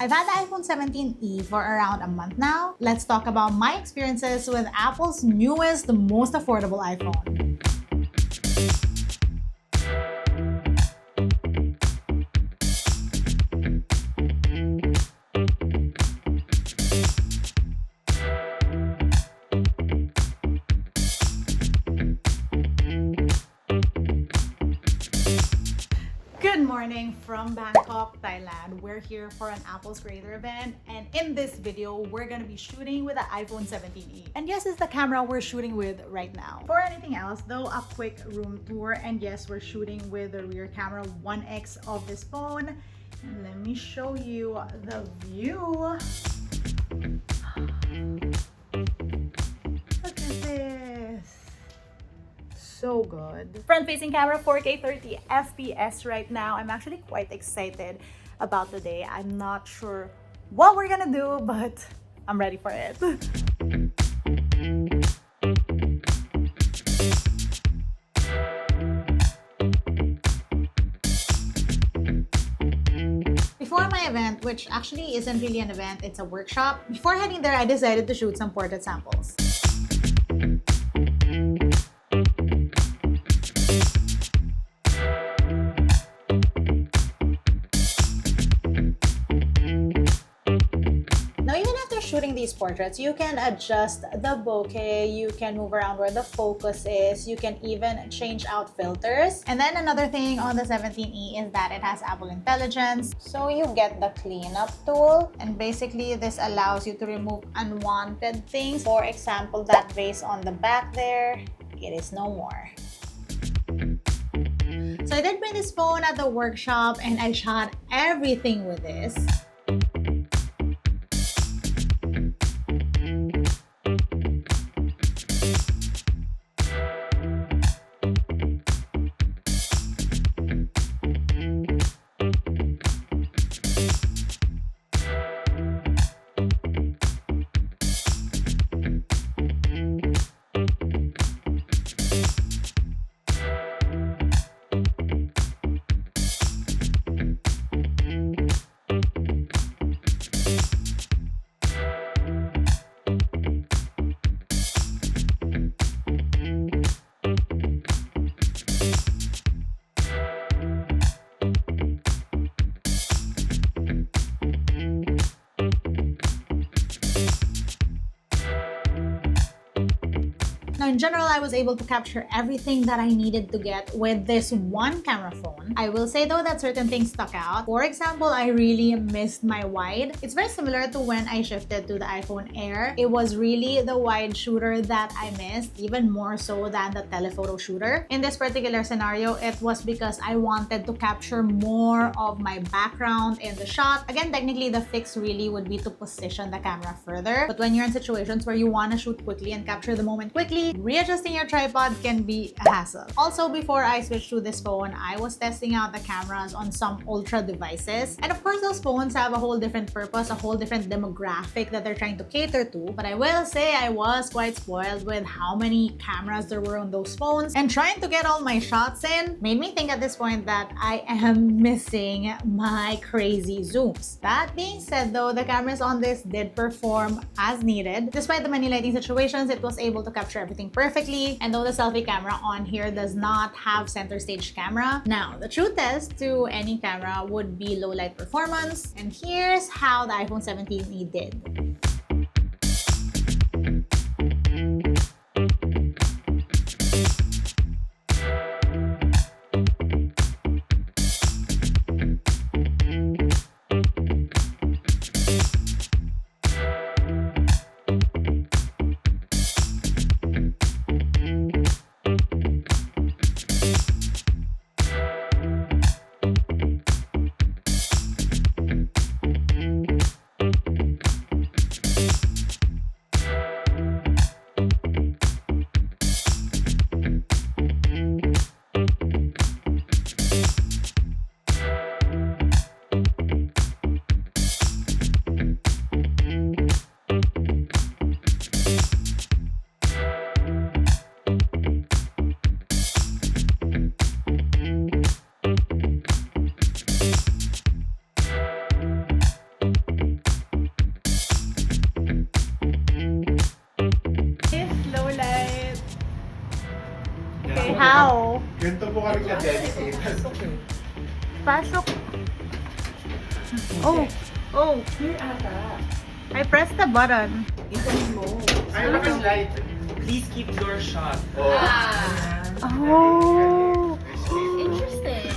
I've had the iPhone 17e for around a month now. Let's talk about my experiences with Apple's newest, most affordable iPhone. Good morning from Bangkok, Thailand. We're here for an Apple's Creator event, and in this video, we're gonna be shooting with the iPhone 17e. And yes, it's the camera we're shooting with right now. For anything else, though, a quick room tour, and yes, we're shooting with the rear camera 1x of this phone. And let me show you the view. Look at this. So good. Front-facing camera, 4K 30 FPS right now. I'm actually quite excited about the day. I'm not sure what we're gonna do, but I'm ready for it. Before my event, which actually isn't really an event, it's a workshop, before heading there, I decided to shoot some portrait samples. Now, even after shooting these portraits, you can adjust the bokeh, you can move around where the focus is, you can even change out filters. And then another thing on the 17e is that it has Apple Intelligence. So you get the cleanup tool, and basically this allows you to remove unwanted things. For example, that vase on the back there, it is no more. So I did bring this phone at the workshop and I shot everything with this. Now, in general, I was able to capture everything that I needed to get with this one camera phone. I will say though that certain things stuck out. For example, I really missed my wide. It's very similar to when I shifted to the iPhone Air. It was really the wide shooter that I missed, even more so than the telephoto shooter. In this particular scenario, it was because I wanted to capture more of my background in the shot. Again, technically the fix really would be to position the camera further. But when you're in situations where you want to shoot quickly and capture the moment quickly, readjusting your tripod can be a hassle. Also, before I switched to this phone, I was testing out the cameras on some ultra devices. And of course, those phones have a whole different purpose, a whole different demographic that they're trying to cater to. But I will say I was quite spoiled with how many cameras there were on those phones, and trying to get all my shots in made me think at this point that I am missing my crazy zooms. That being said though, the cameras on this did perform as needed. Despite the many lighting situations, it was able to capture everything perfectly. And though the selfie camera on here does not have center stage camera, now the true test to any camera would be low light performance. And here's how the iPhone 17e did. Ganito po kami ka-dedicated. Pasok. Oh, oh. Here ata. I pressed the button. Isang mo. Ay, naka-light. Please keep door shut. Oh. Oh. Interesting.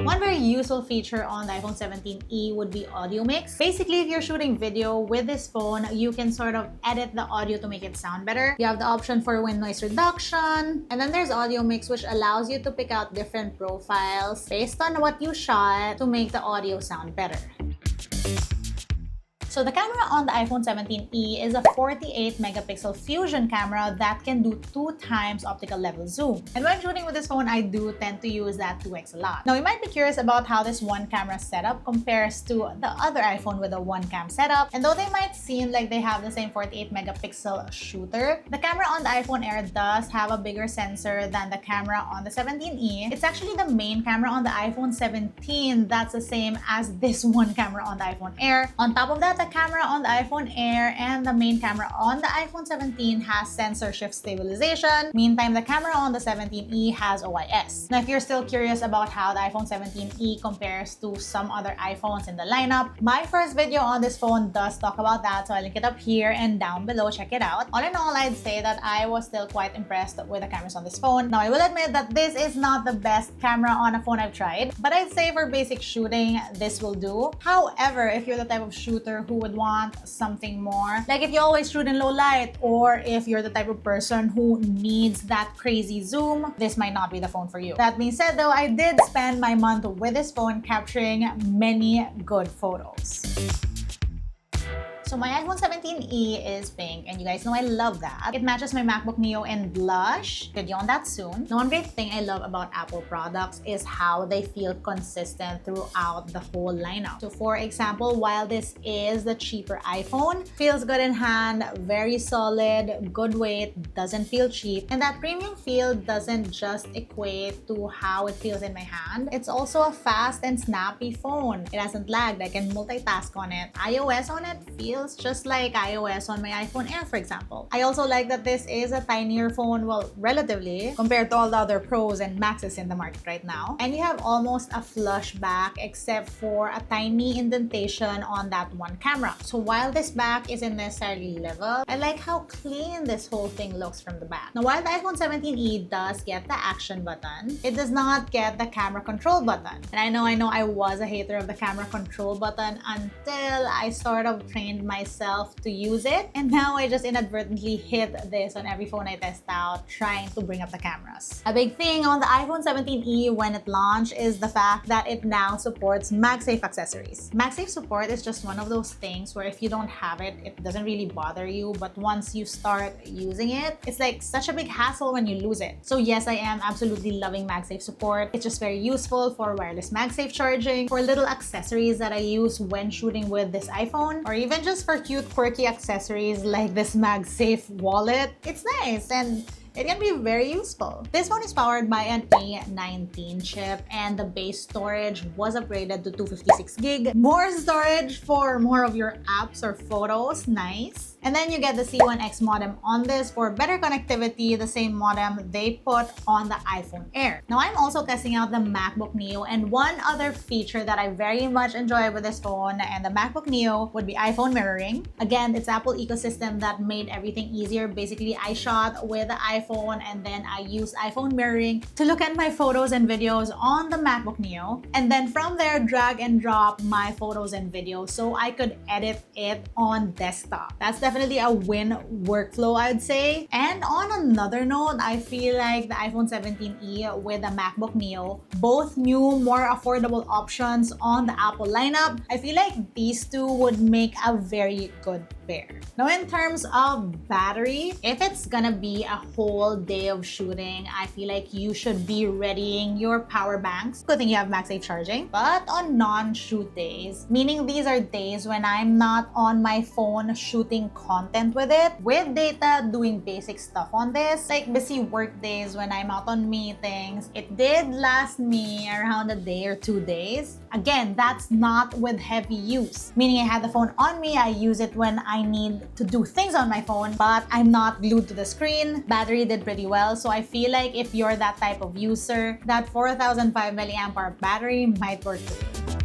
One very useful feature on the iPhone 17e would be audio mix. Basically, if you're shooting video with this phone, you can sort of edit the audio to make it sound better. You have the option for wind noise reduction, and then there's audio mix, which allows you to pick out different profiles based on what you shot to make the audio sound better. So the camera on the iPhone 17e is a 48 megapixel fusion camera that can do 2 times optical level zoom. And when shooting with this phone, I do tend to use that 2x a lot. Now you might be curious about how this one camera setup compares to the other iPhone with a one cam setup. And though they might seem like they have the same 48 megapixel shooter, the camera on the iPhone Air does have a bigger sensor than the camera on the 17e. It's actually the main camera on the iPhone 17 that's the same as this one camera on the iPhone Air. On top of that, the camera on the iPhone Air and the main camera on the iPhone 17 has sensor shift stabilization. Meantime, the camera on the 17e has OIS. Now, if you're still curious about how the iPhone 17e compares to some other iPhones in the lineup, my first video on this phone does talk about that, so I'll link it up here and down below. Check it out. All in all, I'd say that I was still quite impressed with the cameras on this phone. Now, I will admit that this is not the best camera on a phone I've tried, but I'd say for basic shooting, this will do. However, if you're the type of shooter who would want something more, like if you always shoot in low light, or if you're the type of person who needs that crazy zoom, this might not be the phone for you. That being said though, I did spend my month with this phone capturing many good photos. So my iPhone 17e is pink, and you guys know I love that. It matches my MacBook Neo in blush. Video on that soon. Now, one great thing I love about Apple products is how they feel consistent throughout the whole lineup. So for example, while this is the cheaper iPhone, feels good in hand, very solid, good weight, doesn't feel cheap, and that premium feel doesn't just equate to how it feels in my hand. It's also a fast and snappy phone. It hasn't lagged. I can multitask on it. iOS on it feels just like iOS on my iPhone Air, for example. I also like that this is a tinier phone, well, relatively, compared to all the other Pros and Maxes in the market right now. And you have almost a flush back except for a tiny indentation on that one camera. So while this back isn't necessarily level, I like how clean this whole thing looks from the back. Now, while the iPhone 17e does get the action button, it does not get the camera control button. And I know I was a hater of the camera control button until I sort of trained myself to use it, and now I just inadvertently hit this on every phone I test out trying to bring up the cameras. A big thing on the iPhone 17e when it launched is the fact that it now supports MagSafe accessories. MagSafe support is just one of those things where if you don't have it, it doesn't really bother you, but once you start using it, it's like such a big hassle when you lose it. So yes, I am absolutely loving MagSafe support. It's just very useful for wireless MagSafe charging, for little accessories that I use when shooting with this iPhone, or even just for cute quirky accessories like this MagSafe wallet. It's nice and it can be very useful. This phone is powered by an A19 chip, and the base storage was upgraded to 256 gig. More storage for more of your apps or photos, nice. And then you get the C1X modem on this for better connectivity, the same modem they put on the iPhone Air. Now, I'm also testing out the MacBook Neo, and one other feature that I very much enjoy with this phone and the MacBook Neo would be iPhone mirroring. Again, it's Apple ecosystem that made everything easier. Basically, I shot with the iPhone and then I used iPhone mirroring to look at my photos and videos on the MacBook Neo, and then from there drag and drop my photos and videos so I could edit it on desktop. That's definitely a win workflow, I'd say. And on another note, I feel like the iPhone 17e with the MacBook Neo, both new, more affordable options on the Apple lineup. I feel like these two would make a very good pair. Now, in terms of battery, if it's gonna be a whole whole day of shooting, I feel like you should be readying your power banks. Good thing you have MagSafe charging. But on non-shoot days, meaning these are days when I'm not on my phone shooting content with it, with data doing basic stuff on this, like busy work days when I'm out on meetings, it did last me around a day or 2 days. Again, that's not with heavy use, meaning I had the phone on me, I use it when I need to do things on my phone, but I'm not glued to the screen. Battery did pretty well, so I feel like if you're that type of user, that 4005 milliamp hour battery might work for you.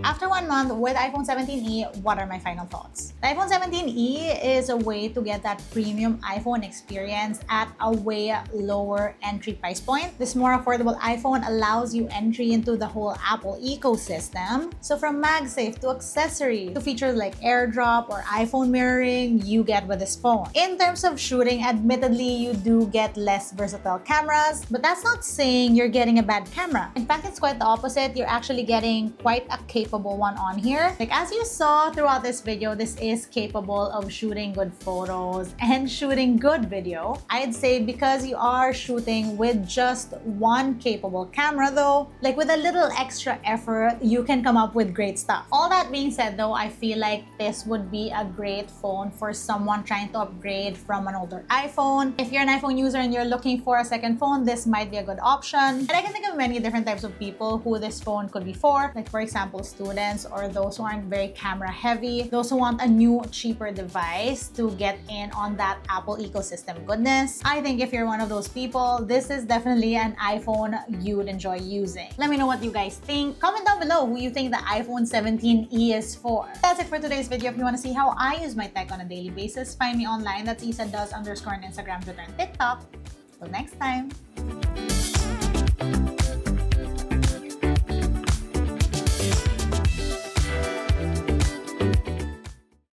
After 1 month with iPhone 17e, what are my final thoughts? The iPhone 17e is a way to get that premium iPhone experience at a way lower entry price point. This more affordable iPhone allows you entry into the whole Apple ecosystem. So from MagSafe to accessories to features like AirDrop or iPhone mirroring, you get with this phone. In terms of shooting, admittedly, you do get less versatile cameras, but that's not saying you're getting a bad camera. In fact, it's quite the opposite. You're actually getting quite a capable one on here. Like as you saw throughout this video, this is capable of shooting good photos and shooting good video. I'd say because you are shooting with just one capable camera though, like with a little extra effort, you can come up with great stuff. All that being said though, I feel like this would be a great phone for someone trying to upgrade from an older iPhone. If you're an iPhone user and you're looking for a second phone, this might be a good option. And I can think of many different types of people who this phone could be for. Like for example, students or those who aren't very camera heavy, those who want a new, cheaper device to get in on that Apple ecosystem goodness. I think if you're one of those people, this is definitely an iPhone you'd enjoy using. Let me know what you guys think. Comment down below who you think the iPhone 17e is for. That's it for today's video. If you want to see how I use my tech on a daily basis, find me online. That's isadoes_ on Instagram, Twitter, and TikTok. Till next time.